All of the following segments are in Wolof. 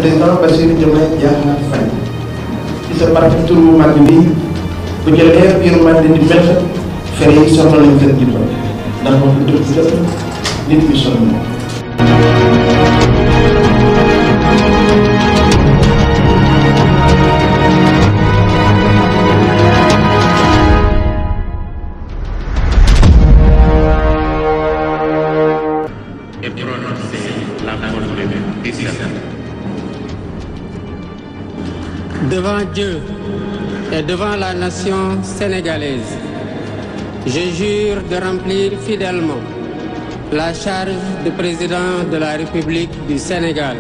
président Bassirou Diomaye Diakhar Faye ci sa parti tur bu mag bi bu jëlee yërmande di mel fere yi sonn nañ seen jibbal ndax wax dëgg jot nit ñi sonn na. Devant Dieu et devant la nation sénégalaise, je jure de remplir fidèlement la charge de président de la République du Sénégal,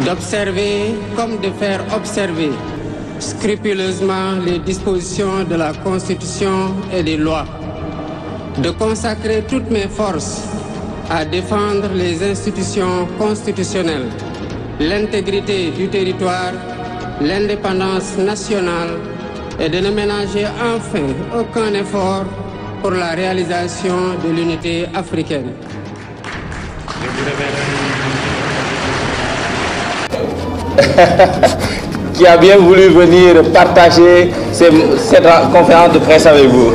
d'observer comme de faire observer scrupuleusement les dispositions de la Constitution et des lois, de consacrer toutes mes forces à défendre les institutions constitutionnelles, l'intégrité du territoire, l'indépendance nationale et de ne ménager enfin aucun effort pour la réalisation de l'unité africaine. Qui a bien voulu venir partager cette conférence de presse avec vous.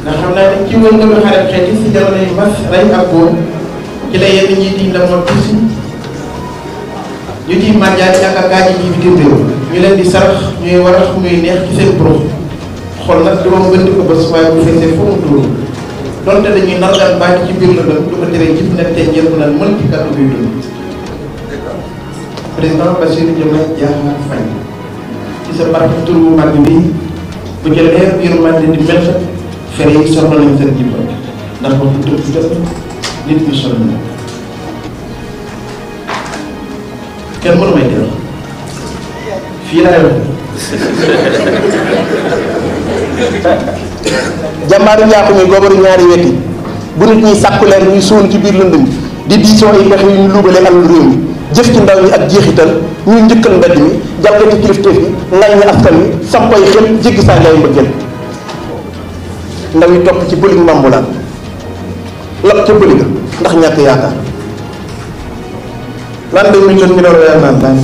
ndax xam naa ne ci wër nga xarit xeet yi si jamono yi mas rey ak góor ci la yenn ñi di ndamoon tuuti ñu ciy mànjaay ak ak gaaji yi bitim réew ñu leen di sarax ñuy warax muy neex ci seen borom xool nag du ma bënd ko bés waaye bu feesee foo mu tuuru donte dañuy nargal bàyyi ci biir la doon du ko teree jëf nag tey njël mu naan mën ci kàddu guy dund. président Bassirou Diomaye Diakhar Faye ci sa parti tur bu mag bi bu jëlee yërmande di mel fere yi sonn nañ seen jibbal ndax wax dëgg jot nit ñi sonn na kenn mënu may delloo fii laay wax. jàmbaaru njaaxu mi gobaru ñaari weti bu nit ñi sàkku leer ñuy suul ci biir lëndëm di diisoo ay pexe yu ñu luubale alal réew mi jëf ci ndaw ñi ak jeexital ñuy njëkkal mbedd mi jalgati kilifteef yi ngañ ñi askan wi sampay xel jéggi saa ngay mbëggeel ndaw yi topp ci bëlig mbambulaan lap ca bëliga ndax ñàkk yaakaar lan de mi jot mi doon yaa naan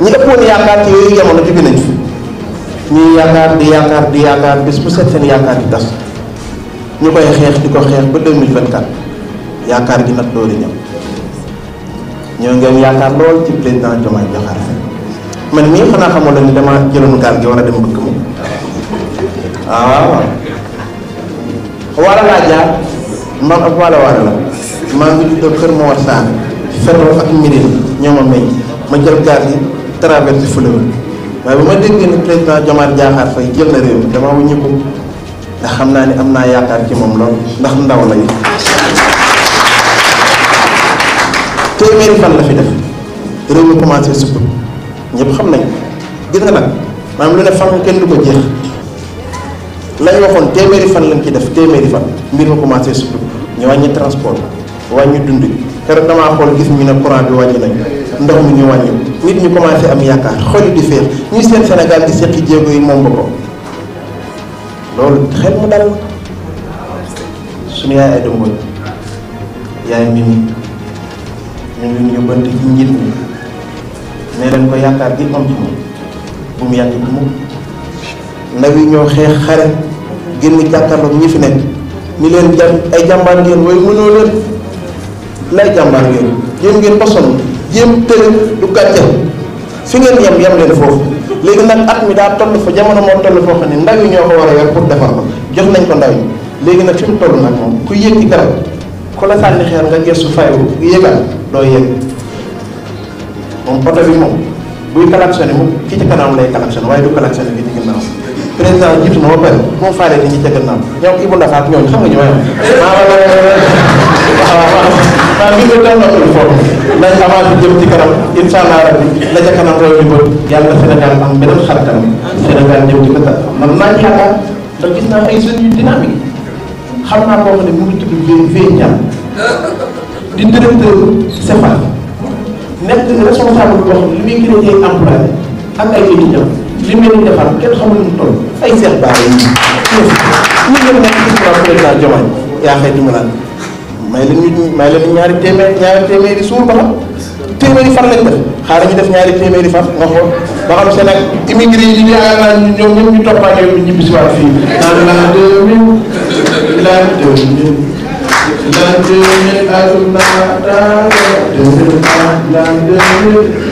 ñi ëppoon yaakaar ci yooyu jamono jóge nañ fi ñuy yaakaar di yaakaar bés bu set seen yaakaar di tas ñu koy xeex di ko xeex ba 2024 yaakaar gi nag doori ñëw ñoo ngeen yaakaar lool ci président Diomaye Diakhar Faye man mii xanaa xamoo la ni dama jëloon gaal gi war a dem mbëkk mi waaw wala laa jaar mam ak wala la maa ngi juddoo kër Mor Sarr Ferro ak Mirine ñoo ma may ma jël gaal gi traversé fleuve waaye bu ma déggee ni président Diomaye Diakhar Faye jël na réew mi dama wuñu ko ndax xam naa ni am naa yaakaar ci moom lool ndax ndaw la yi téeméeri fan la fi def réew mi commencé supp ñëpp xam nañ gis nga nag maanaam lu ne fan kenn du ko jeex lañ waxoon téeméeri fan lañ ci def téeméeri fan mbir ma commencé supp ñu wàññi transport wàññi dund gi keroog damaa xool gis ñu ne courant bi wàññi nañ ndox mi ñu wàññi nit ñu commencé am yaakaar xol yi di féex ñuy seen Sénégal di seqi jéego yi moom ba ko loolu xel mu dal suñu yaay ay dëmboñ yaay Mimi ñu ngi ñu yóbbante ci njiit ñi ne leen ko yaakaar gi am ci moom bu mu yàgg bu mu ndaw yi ñoo xeex xare génn jàkkaarloog ñi fi nekk ni leen ay jàmbaar ngeen way mënoo leen lay jàmbaar ngeen jéem ngeen ba sonn jéem tële du gàcce fi ngeen yem leen foofu léegi nag at mi daa toll fa jamono moo toll foo xam ne ndaw yi ñoo ko war a yor pour defar ko jox nañ ko ndaw yi léegi nag fi mu toll nag moom ku yéeg ci garab ku la sànni xeer nga gëstu fayu yéegal doo yéeg moom oto bi moom buy klaxonné mu ki ci kanam lay klaxonné waaye du klaxonné ki ci ginnaaw président jiitu na ba pare moom faale ni ñi ca gannaaw ñoom Ibou Ndafa ak ñooñu xam nga ñu may waaw li nga doon noppal foofu nañ avancé jëm ci kanam incha allah rabbi la ca kanam roy ñu bët yàlla Sénégal am beneen xar kanam Sénégal jëm ci kanam man naa ñu yaakaar ndax gis naa ay jeunes yu dynamique xam naa koo xam ne mu ngi tudd Vieux di directeur CEPAL nekk responsable boo xam ne li muy créé ay employé ak ay étudiants li mel ni defar kenn xamul nu mu toll ay seex baax yi ñu ngi nekk ci président Diomaye yaa xëy dimbalaan may leen ñaari téeméeri suur ba xam téeméeri fan lañ def xaaral ñu def ñaari téeméeri fan nga xool ba xam seen ak immigré yi ñu yaakaar naa ñoom ñëpp ñu toppaat yow ñibbi si waat fii naan l'an 2000 l'an 2000 atum naata 2000 l'an 2000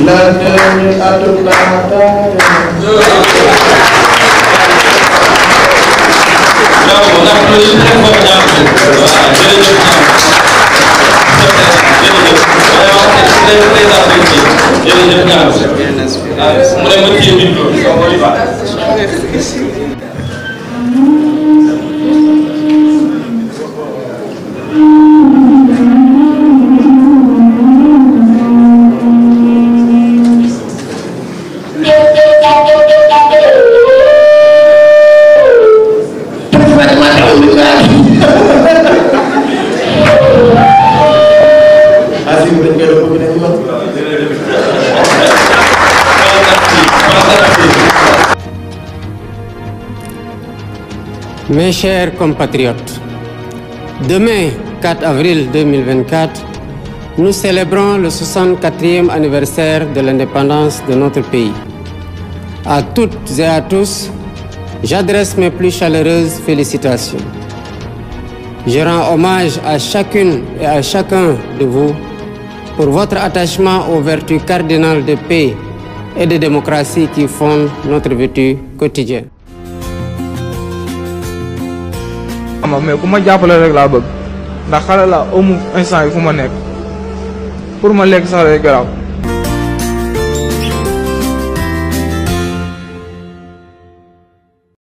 l'an 2000 atum naata. Bravo, on applaudit très fort Niamou. Voilà, jërëjëf Niamou. Très apprécié. Jërëjëf Niamou. Mu ne ma téye micro bi, on y va. Mes chers compatriotes, demain, 4 avril 2024, nous célébrons le 64e anniversaire de l'indépendance de notre pays. À toutes et à tous, j'adresse mes plus chaleureuses félicitations. Je rends hommage à chacune et à chacun de vous pour votre attachement aux vertus cardinales de paix et de démocratie qui fondent notre vécu quotidien. mais ku ma jàppale rek laa bëgg ndax xale la amu instant yi fu ma nekk pour ma lekk sax rek garaaw